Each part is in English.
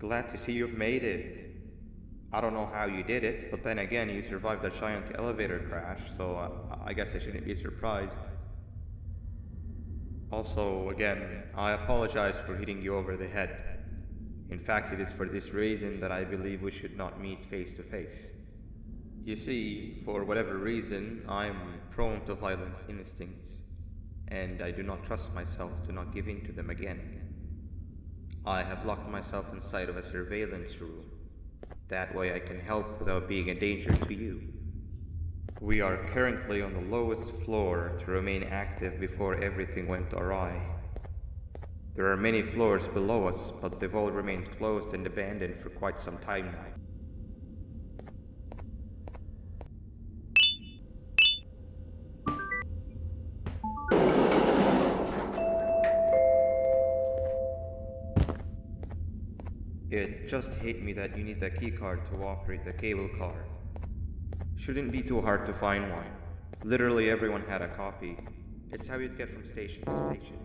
Glad to see you've made it. I don't know how you did it, but then again, you survived a giant elevator crash, so I guess I shouldn't be surprised. Also, again, I apologize for hitting you over the head. In fact, it is for this reason that I believe we should not meet face to face. You see, for whatever reason, I'm prone to violent instincts, and I do not trust myself to not give in to them again. I have locked myself inside of a surveillance room. That way I can help without being a danger to you. We are currently on the lowest floor to remain active before everything went awry. There are many floors below us, but they've all remained closed and abandoned for quite some time now. It just hit me that you need a keycard to operate the cable car. Shouldn't be too hard to find one. Literally everyone had a copy. It's how you'd get from station to station.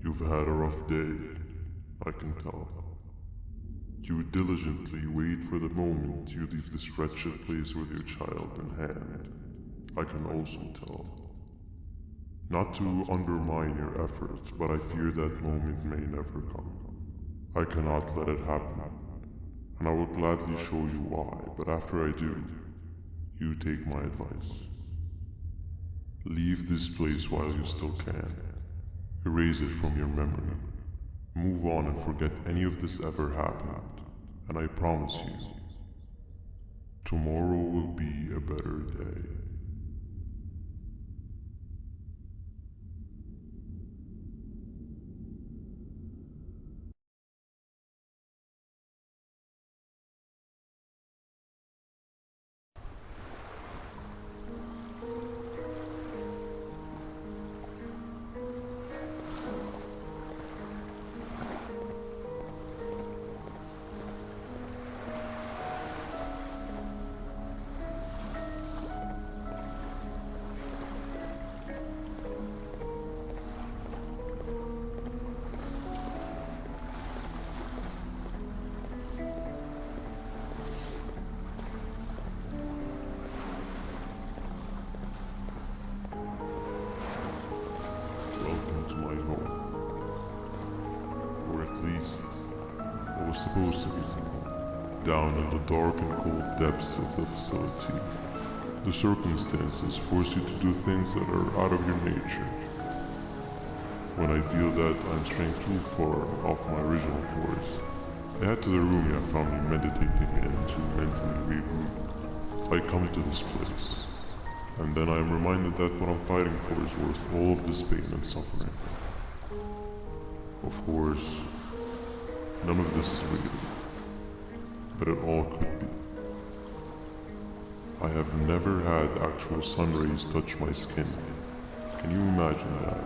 You've had a rough day, I can tell. You diligently wait for the moment you leave this wretched place with your child in hand, I can also tell. Not to undermine your efforts, but I fear that moment may never come. I cannot let it happen, and I will gladly show you why, but after I do, you take my advice. Leave this place while you still can. Erase it from your memory. Move on and forget any of this ever happened, and I promise you, tomorrow will be a better day. supposed to be, down in the dark and cold depths of the facility. The circumstances force you to do things that are out of your nature. When I feel that I'm straying too far off my original course, I head to the room you have found me meditating in to mentally regroup. I come to this place, and then I am reminded that what I'm fighting for is worth all of this pain and suffering. Of course, none of this is real, but it all could be. I have never had actual sun rays touch my skin. Can you imagine that?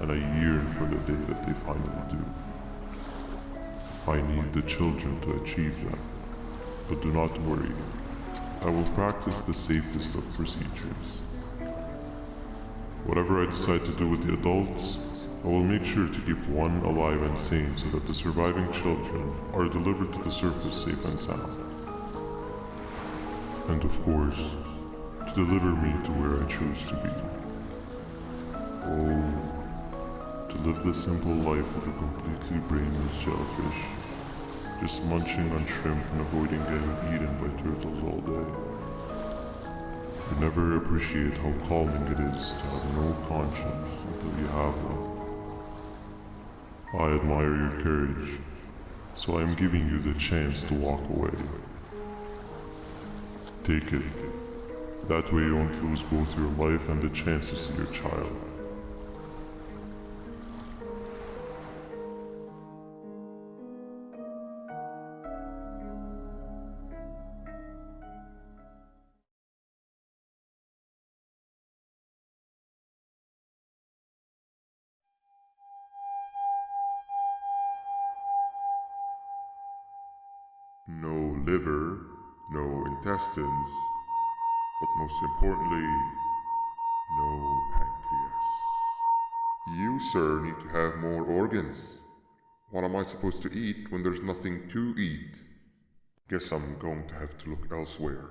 And I yearn for the day that they finally do. I need the children to achieve that, but do not worry. I will practice the safest of procedures. Whatever I decide to do with the adults, I will make sure to keep one alive and sane so that the surviving children are delivered to the surface safe and sound. And of course, to deliver me to where I choose to be. Oh, to live the simple life of a completely brainless jellyfish, just munching on shrimp and avoiding getting eaten by turtles all day. You never appreciate how calming it is to have no conscience until you have one. I admire your courage, so I am giving you the chance to walk away. Take it. That way you won't lose both your life and the chance to see your child. No liver, no intestines, but most importantly, no pancreas. You, sir, need to have more organs. What am I supposed to eat when there's nothing to eat? Guess I'm going to have to look elsewhere.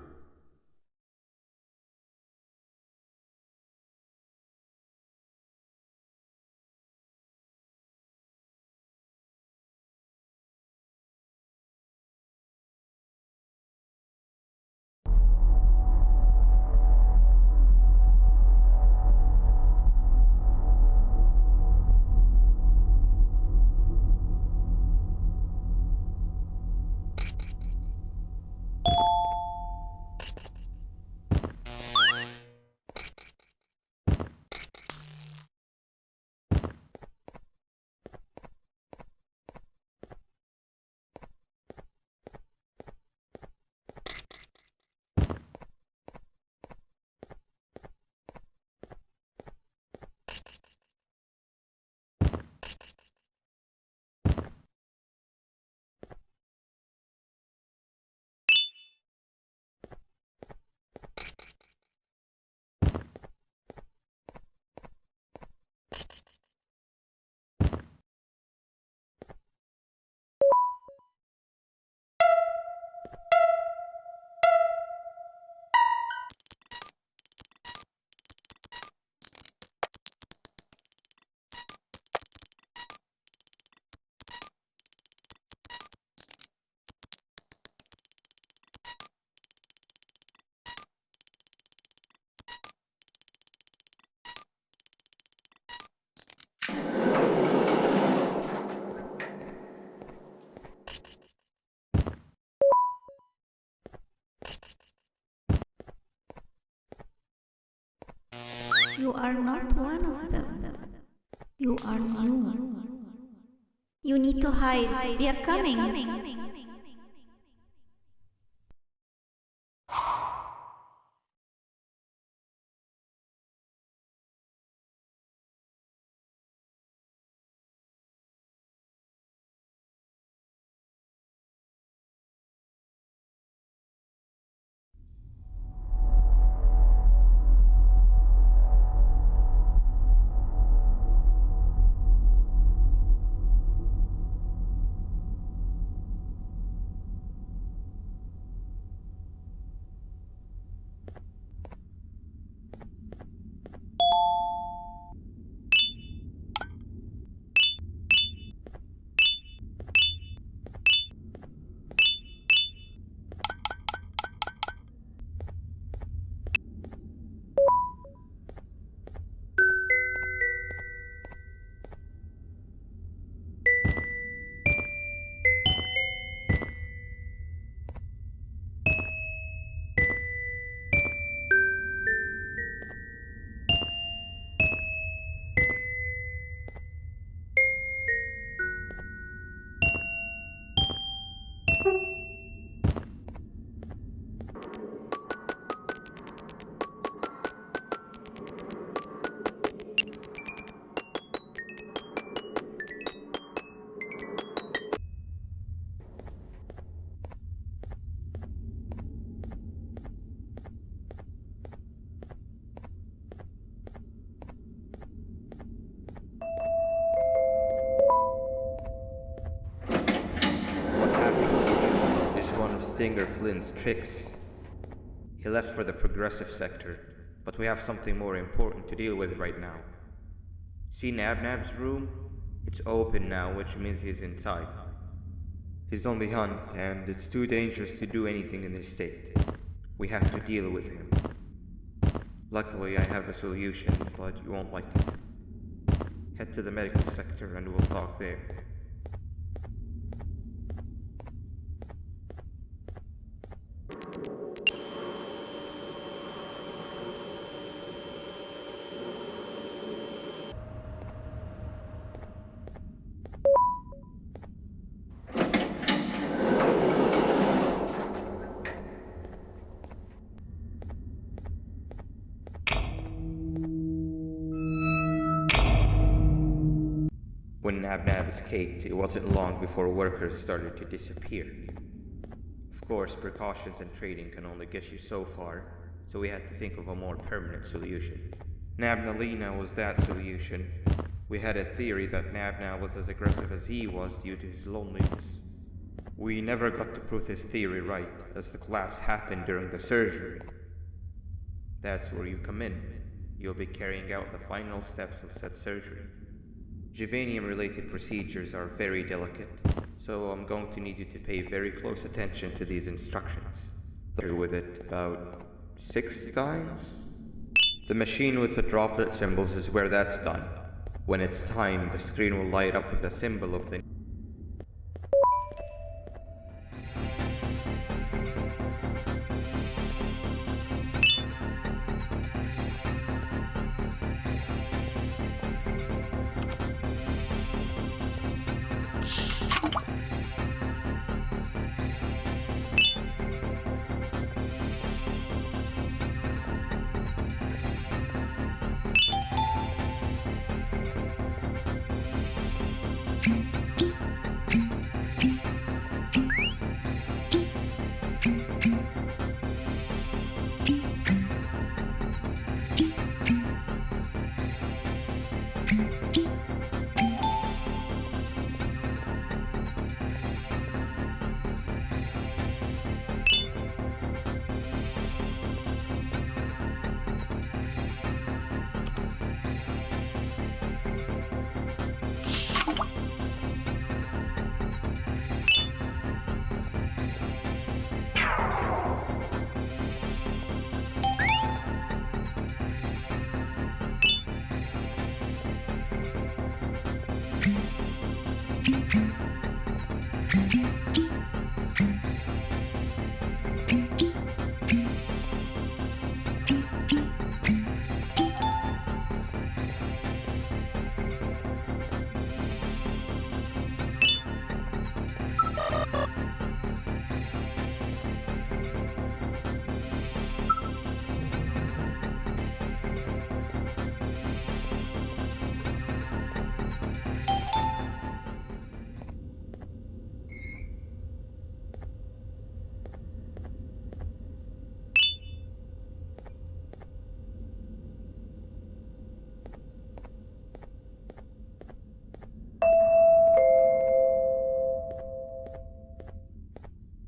You are not one of them. You are new. You need to hide. They are coming. Stinger Flynn's tricks. He left for the progressive sector, but we have something more important to deal with right now. See Nabnab's room? It's open now, which means he's inside. He's on the hunt, and it's too dangerous to do anything in this state. We have to deal with him. Luckily, I have a solution, but you won't like it. Head to the medical sector and we'll talk there. When Nabnab escaped, it wasn't long before workers started to disappear. Of course, precautions and trading can only get you so far, so we had to think of a more permanent solution. Nabnalina was that solution. We had a theory that Nabna was as aggressive as he was due to his loneliness. We never got to prove this theory right, as the collapse happened during the surgery. That's where you come in. You'll be carrying out the final steps of said surgery. Juvenium-related procedures are very delicate, so I'm going to need you to pay very close attention to these instructions. With it about 6 times? The machine with the droplet symbols is where that's done. When it's time, the screen will light up with the symbol of the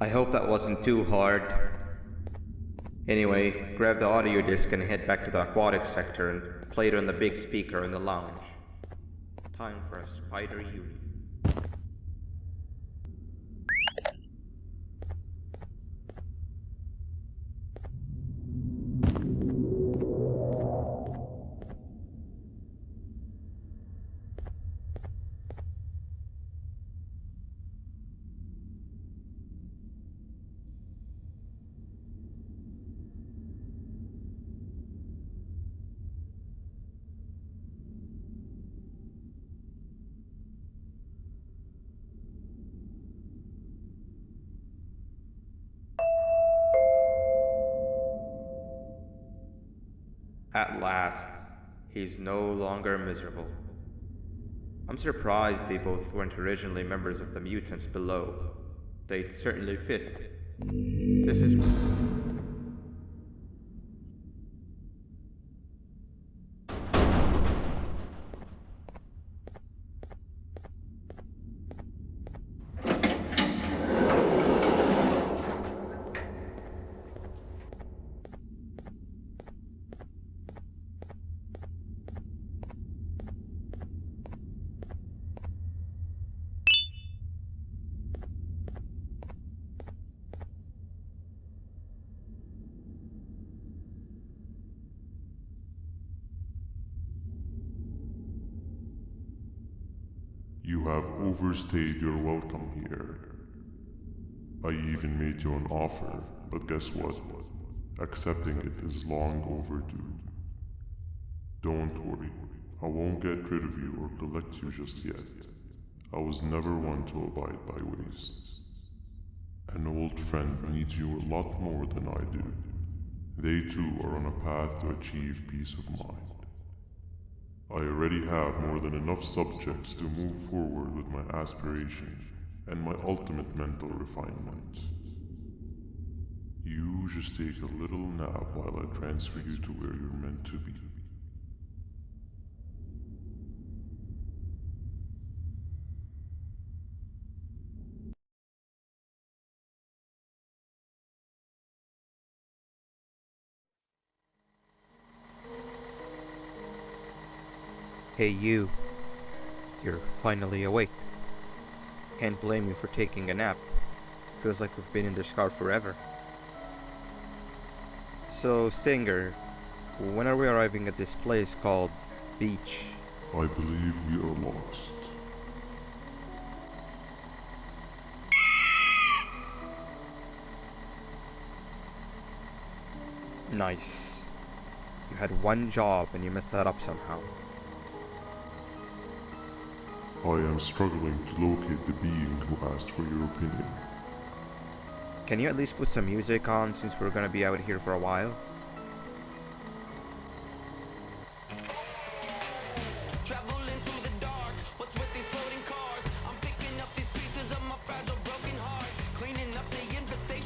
I hope that wasn't too hard. Anyway, grab the audio disc and head back to the aquatic sector and play it on the big speaker in the lounge. Time for a spider uni. At last, he's no longer miserable. I'm surprised they both weren't originally members of the mutants below. They'd certainly fit. This is... You have overstayed your welcome here. I even made you an offer, but guess what? Accepting it is long overdue. Don't worry, I won't get rid of you or collect you just yet. I was never one to abide by wastes. An old friend needs you a lot more than I do. They too are on a path to achieve peace of mind. I already have more than enough subjects to move forward with my aspiration and my ultimate mental refinement. You just take a little nap while I transfer you to where you're meant to be. Hey you, you're finally awake. Can't blame you for taking a nap. Feels like we've been in this car forever. So, Singer, when are we arriving at this place called Beach? I believe we are lost. Nice. You had one job and you messed that up somehow. I am struggling to locate the being who asked for your opinion. Can you at least put some music on since we're gonna be out here for a while?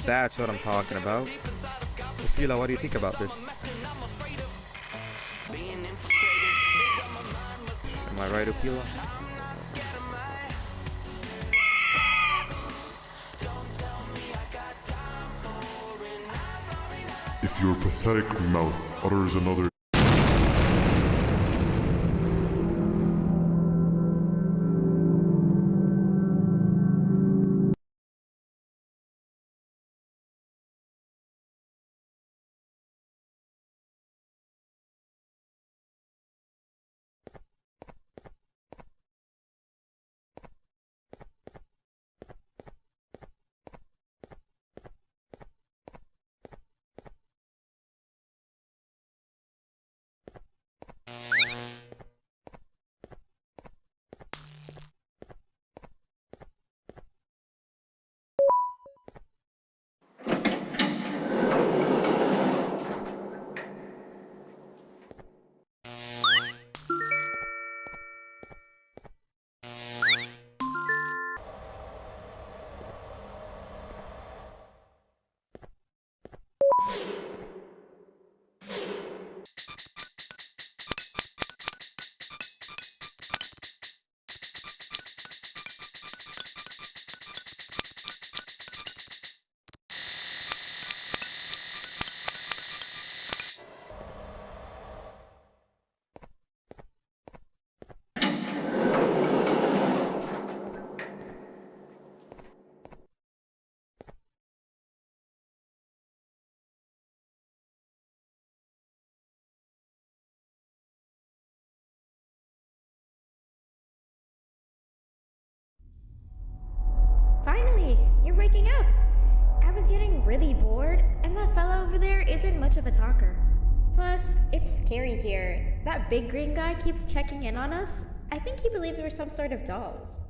That's what I'm talking about. Opila, what do you think about this? Am I right, Opila? If your pathetic mouth utters another Finally, you're waking up. I was getting really bored, and that fella over there isn't much of a talker. Plus, it's scary here. That big green guy keeps checking in on us. I think he believes we're some sort of dolls.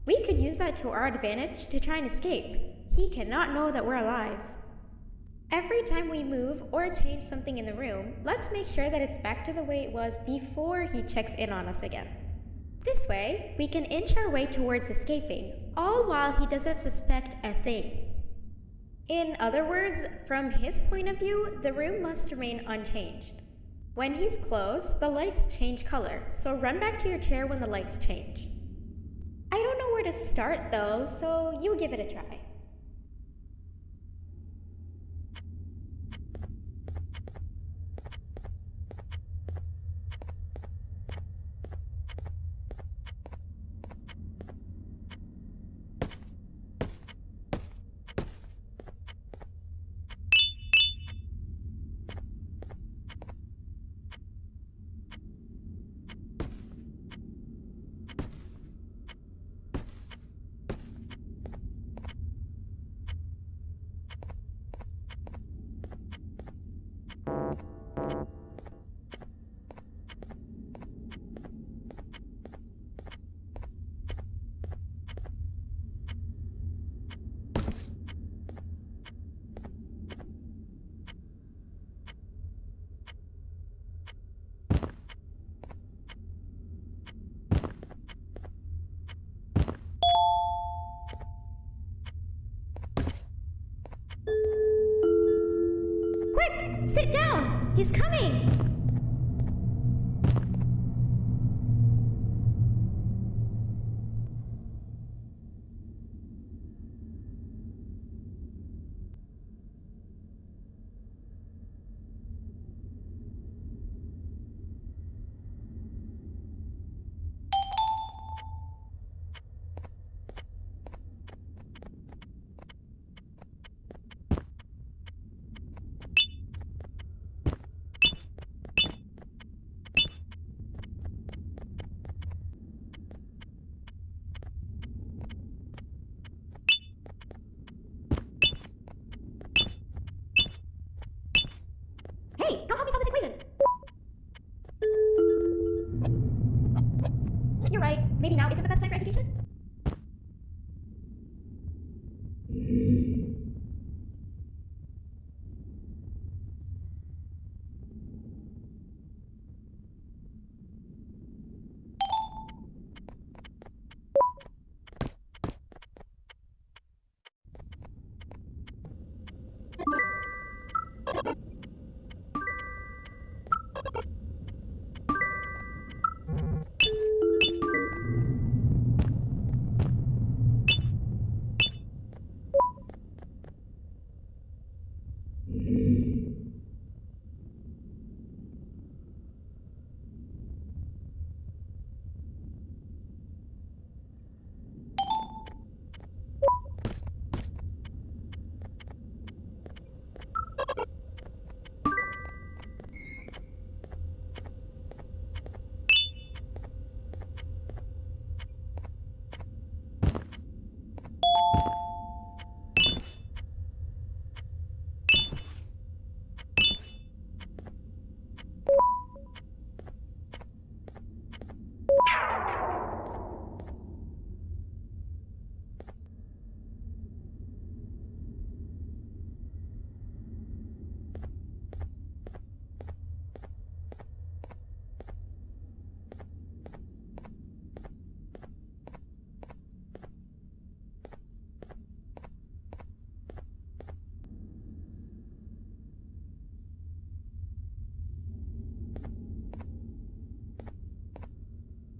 We could use that to our advantage to try and escape. He cannot know that we're alive. Every time we move or change something in the room, let's make sure that it's back to the way it was before he checks in on us again. This way, we can inch our way towards escaping, all while he doesn't suspect a thing. In other words, from his point of view, the room must remain unchanged. When he's close, the lights change color, so run back to your chair when the lights change. I don't know where to start though, so you give it a try. He's coming! Hey, come help me solve this equation! You're right. Maybe now isn't the best time for education?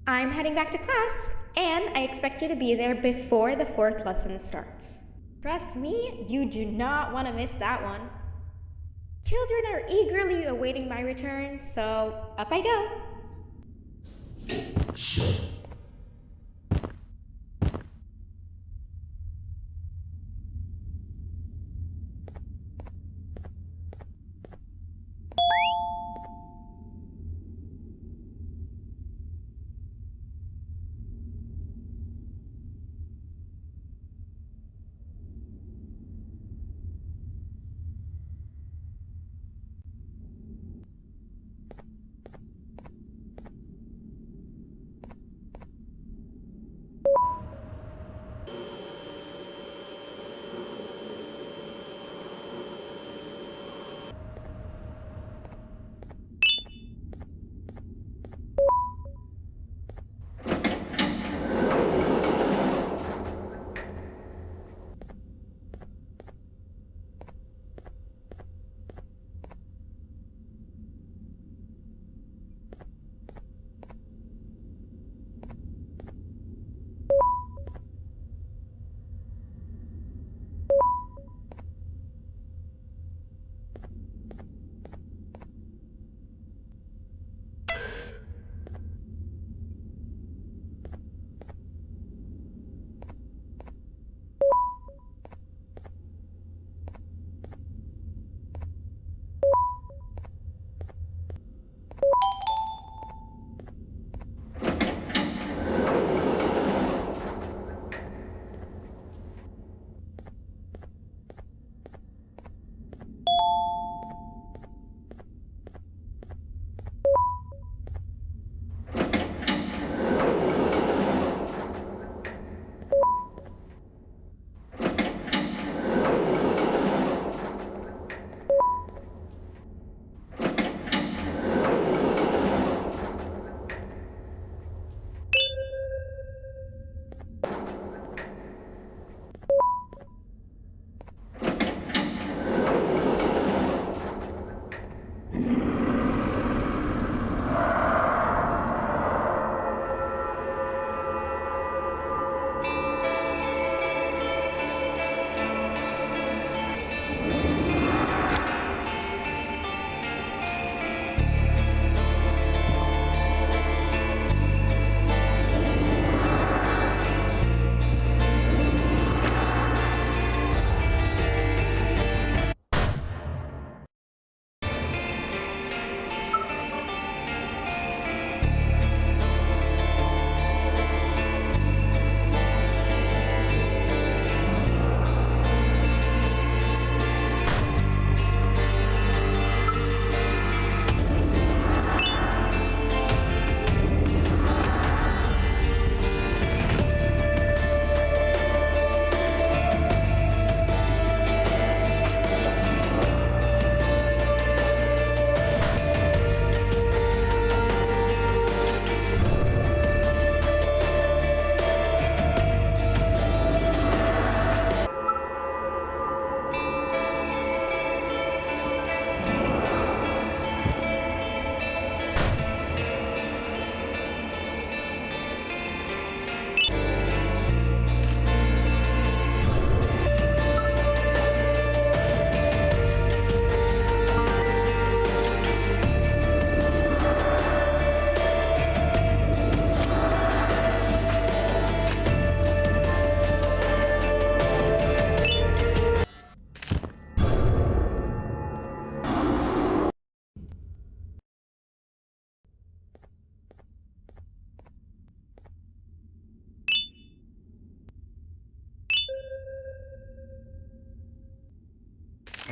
I'm heading back to class, and I expect you to be there before the 4th lesson starts. Trust me, you do not want to miss that one. Children are eagerly awaiting my return, so up I go.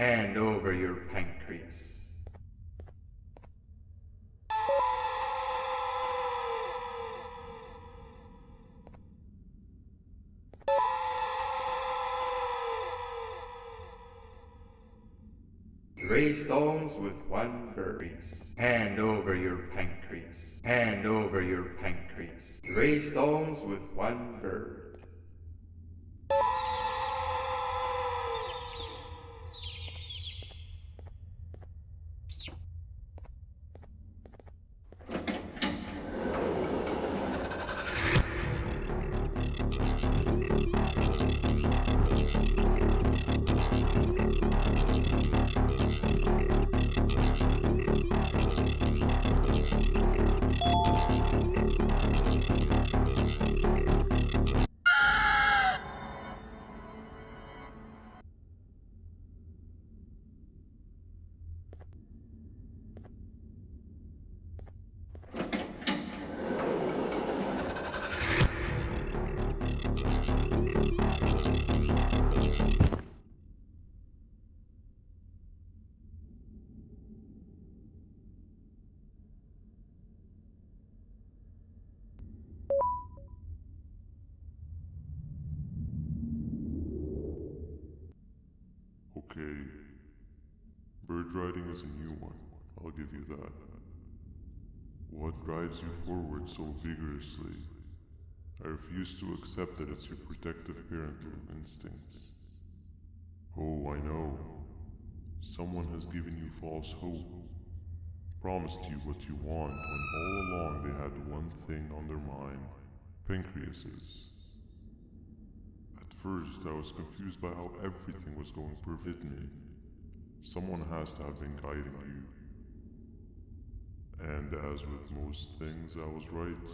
Hand over your pancreas. Three stones with one pancreas. Hand over your pancreas. Hand over your pancreas. Three stones with one bird. Okay, bird riding is a new one, I'll give you that. What drives you forward so vigorously? I refuse to accept that it's your protective parental instincts. Oh, I know. Someone has given you false hope, promised you what you want when all along they had one thing on their mind, pancreases. At first, I was confused by how everything was going perfectly. Someone has to have been guiding you. And as with most things, I was right.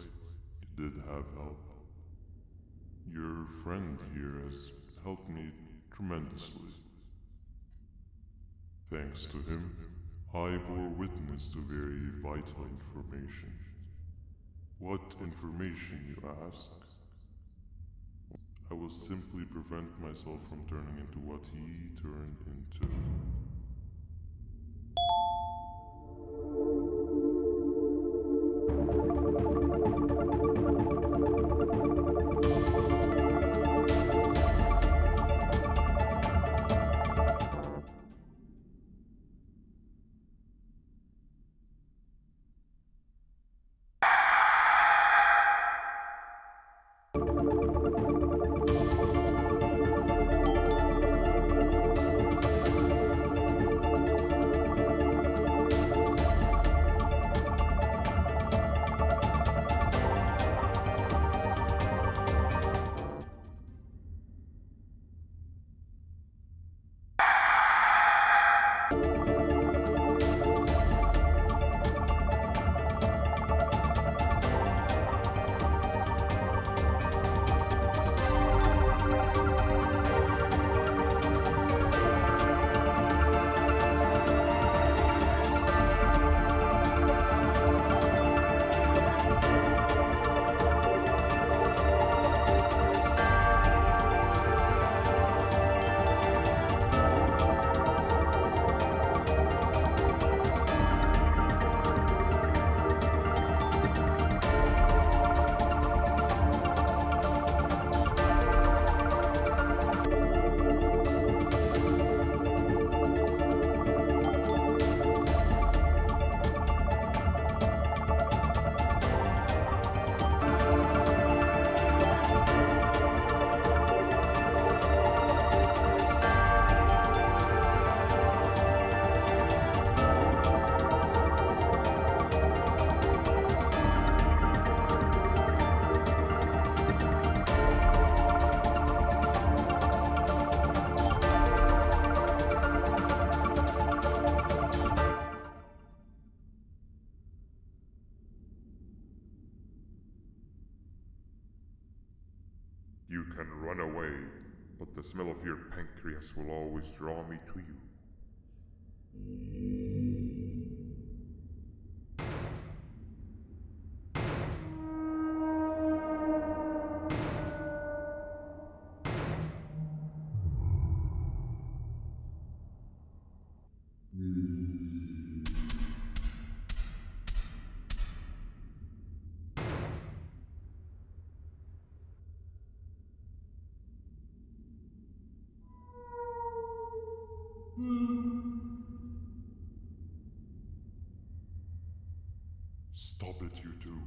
You did have help. Your friend here has helped me tremendously. Thanks to him, I bore witness to very vital information. What information, you ask? I will simply prevent myself from turning into what he turned into. You can run away, but the smell of your pancreas will always draw me to you. Stop it, you two.